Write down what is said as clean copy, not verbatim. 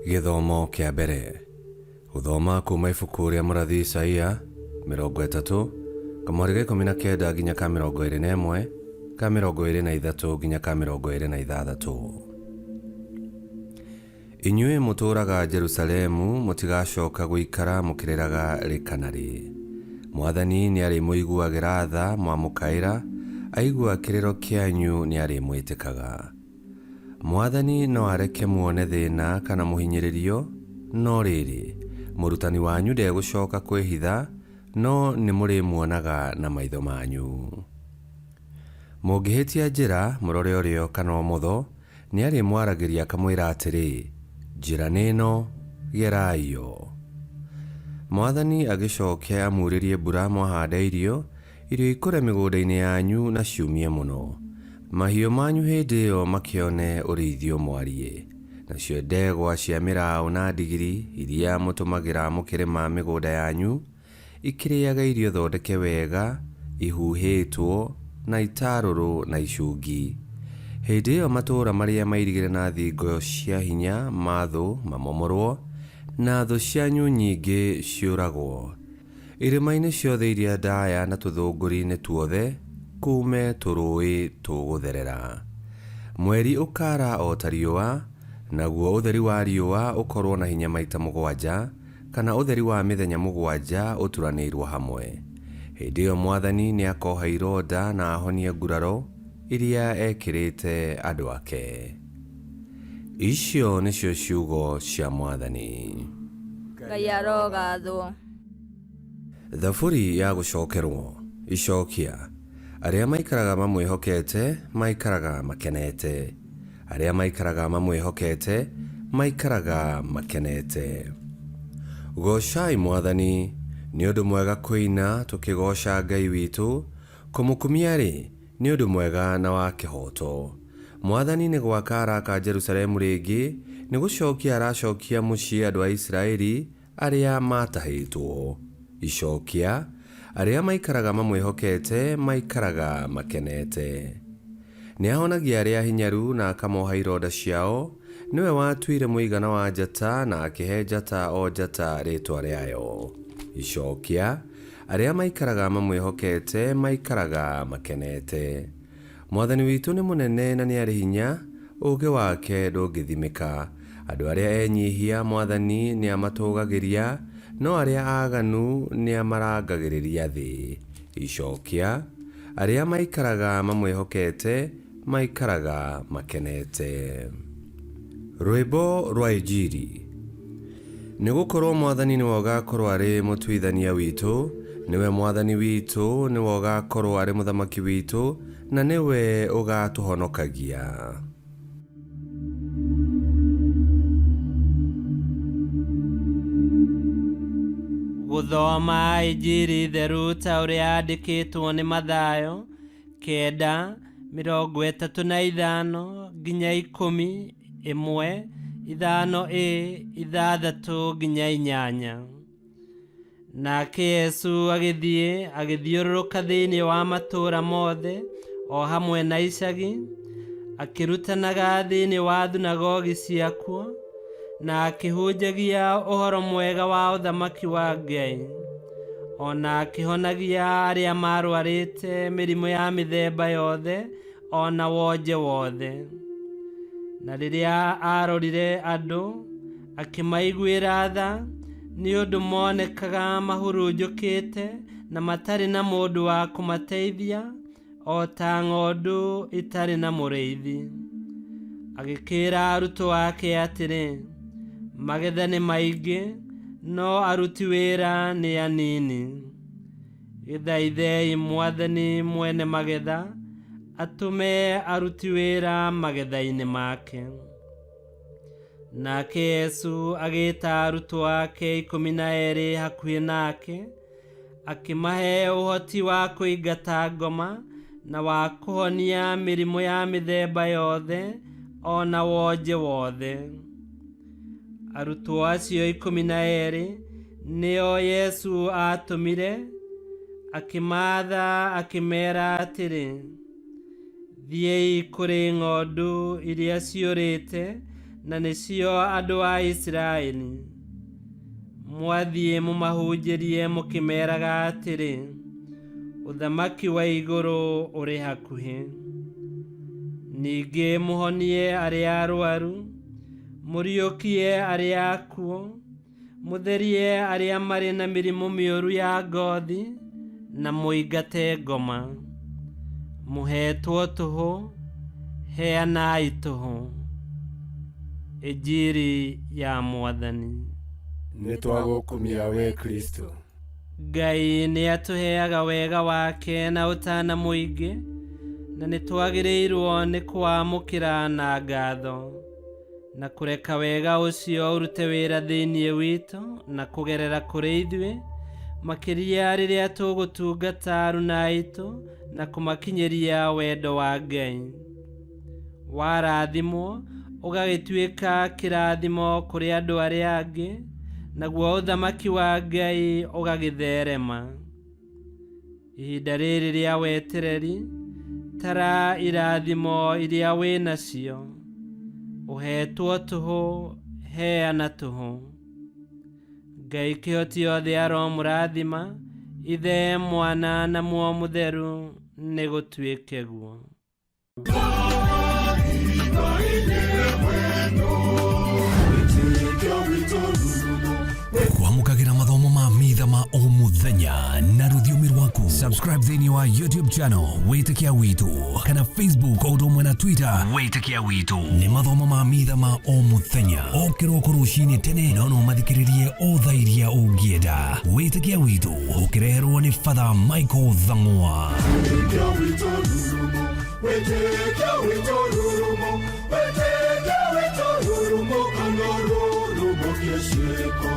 Githomo kia mbere. Guthoma kuma ibuku ria mũrathi Isaia 30 kamweri ga 19 nginya ka 21 ka 23 nginya ka 26. Inyuĩ mũtũũraga Jerusalemu mũtigacoka gũikara mũkĩrĩraga rĩkanarĩ. Mwathani nĩarĩmũiguagĩra tha mwamũkaĩra, aigua kĩrĩro kĩanyu nĩarĩmwĩtĩkaga. Mwathani no areke muone thĩna kana mũhinyĩrĩrio, no rĩrĩ mũrutani wanyu ndegũcoka kwĩhitha, no nĩmũrĩmuonaga na maitho manyu. Mũngĩhĩtia njĩra mũrore ũrĩo kana ũmotho, nĩarĩmwaragĩria akamwĩra atĩrĩ, njĩra nĩno, geraiyo. Mwathani agĩcokia amurĩrie mbura mwahanda irio ikũre mĩgũnda-inĩ yanyu na ciumie mũno. Mahiũ manyu hĩndĩ ĩyo makĩone ũrĩithio mwariĩ, nacio ndegwa cia mĩraũ na ndigiri iria mũtũmagĩra mũkĩrĩma mĩgũnda yanyu ikĩrĩaga irio thondeke wega, ihuhĩtwo na itarũrũ na icungi. Hĩndĩ ĩyo matũũra marĩa mairigĩre na thingo cia hinya ma thũ mamomorwo, na thũ cianyu nyingĩ ciũragwo. Irĩma-inĩ ciothe iria ndaya na tũthũngũri-inĩ tuothe kume tũrũĩ tũgũtherera. Mweri ũkara o ta riũa, naguo ũtheri wa riũa ũkorwo na hinya maita 7, kana ũtheri wa mĩthenya 7 ũturanĩirwo hamwe. Hĩndĩ ĩyo Mwathani nĩakoha ironda na ahonie nguraro iria ekĩrĩte andũ ake. Icio nĩcio ciugo cia Mwathani. Ngai arogathwo. Thaburi ya gũcokerwo. Icokia. Arĩa maikaraga mamwĩhokete maikaraga makenete. Arĩa maikaraga mamwĩhokete maikaraga makenete. Gocai Mwathani, nĩ ũndũ mwega kũina tũkĩgoca Ngai witũ, kũmũkumia-rĩ nĩ ũndũ mwega na wa kĩhoto. Mwathani nĩ gwaka araka Jerusalemu rĩngĩ, nĩ gũcokia aracokia mũciĩ andũ a Isiraeli arĩa matahĩtwo. Icokia. Arĩa maikaraga mamwĩhokete maikaraga makenete. Nĩahonagia arĩa hinyaru na akamoha ironda ciao, nĩwe watuire mũigana wa njata na akĩhe njata o njata rĩtwa rĩayo. Icokia. Arĩa maikaraga mamwĩhokete maikaraga makenete. Mwathani witũ nĩ mũnene na nĩ arĩ hinya, ũũgĩ wake ndũngĩthimĩka. Andũ arĩa enyihia Mwathani nĩamatũgagĩria, no arĩa aganu nĩamarangagĩrĩria thĩ. Icokia. Arĩa maikaraga mamwĩhokete maikaraga makenete. Rwĩmbo rwa Injili. Nĩgũkorwo Mwathani nĩwe ũgakorwo arĩ mũtuithania witũ, nĩwe Mwathani witũ nĩwe ũgakorwo arĩ mũthamaki witũ, na nĩwe ũgatũhonokagia. Gũthoma Injili theru ta ũrĩa yandĩkĩtwo nĩ Mathayo 9:35 nginya 10:1, 5a, 6 nginya 8. Nake Yesu agĩthiũrũrũka thĩinĩ wa matũũra mothe o hamwe na icagi, akĩrutanaga thĩinĩ wa thunagogi ciakuo, na akĩhunjagia ũhoro mwega wa ũthamaki wa Ngai. Ona akĩhonagia arĩa marwarĩte mĩrimũ ya mĩthemba yothe, ona wonje wothe. Na rĩrĩa arorire andũ, akĩmaiguĩra tha, nĩ ũndũ monekaga mahurunjũkĩte na matarĩ na mũndũ wa kũmateithia, o ta ng'ondu itarĩ na mũrĩithi. Agĩkĩĩra arutwo ake atĩrĩ, magetha nĩ maingĩ, no aruti wĩra nĩ anini. Gĩthaithei Mwathani mwene magetha, atũme aruti wĩra magetha-inĩ make. Nake Yesu agĩĩta arutwo ake 12 hakuhĩ nake, akĩmahe ũhoti wa kũingata ngoma na wa kũhonia mĩrimũ ya mĩthemba yothe, ona wonje wothe. Arutwo acio 12 nĩo Yesu atũmire, akĩmaatha akĩmeera atĩrĩ, thiĩi kũrĩ ng'ondu iria ciũrĩte na nĩcio andũ a Isiraeli. Mwathiĩ mũmahunjĩrie mũkĩmeraga atĩrĩ, ũthamaki wa igũrũ ũrĩ hakuhĩ. Ningĩ mũhonie arĩa arũaru, mũriũkie arĩa akuũ, mũtherie arĩa marĩ na mĩrimũ mĩũru ya ngothi, na mũingate ngoma. Mũhetwo tũhũ, heanai tũhũ. Injiri ya Mwathani. Nĩtwagũkumia we Kristo. Ngai nĩ atũheaga wega wake na ũtana mũingĩ, na nĩtwagĩrĩirwo nĩ kũwamũkĩra na ngatho, na kũreka wega ũcio ũrute wĩra thĩinĩ witũ na kũgerera kũrĩ ithuĩ, makĩria rĩrĩa tũgũtungata aruna aitũ na kũmakinyĩria wendo wa Ngai. Warathimwo ũgagĩtuĩka kĩrathimo kũrĩ andũ arĩa angĩ, naguo ũthamaki wa Ngai ũgagĩtherema. Ihinda rĩrĩ rĩa wetereri, tara irathimo iria wĩ nacio. Ũhetwo tũhũ, heana tũhũ. Ngai kĩhoti othe aromũrathima, Ithe, Mwana na Muoyo Mũtheru, nĩ gũtuĩke guo. Kwamũkagĩra mathomo ma mitha ma o mũthenya na rũthiomi rwaku. Subscribe thĩinĩ wa YouTube channel Wĩtĩkia Witũ, kana Facebook o ũndũ ũmwe na Twitter Wĩtĩkia Witũ. Nĩ mathomo ma mitha ma o mũthenya, o kĩroko rũcinĩ tene, na no mathikĩrĩrie o thaa iria ũngĩenda. Wĩtĩkia Witũ ũkĩreherwo nĩ Father Michael Thang'wa. Wĩtĩkia Witũ rurumo, Wĩtĩkia Witũ rurumo, Wĩtĩkia Witũ rurumo, kana rurumo kĩciko.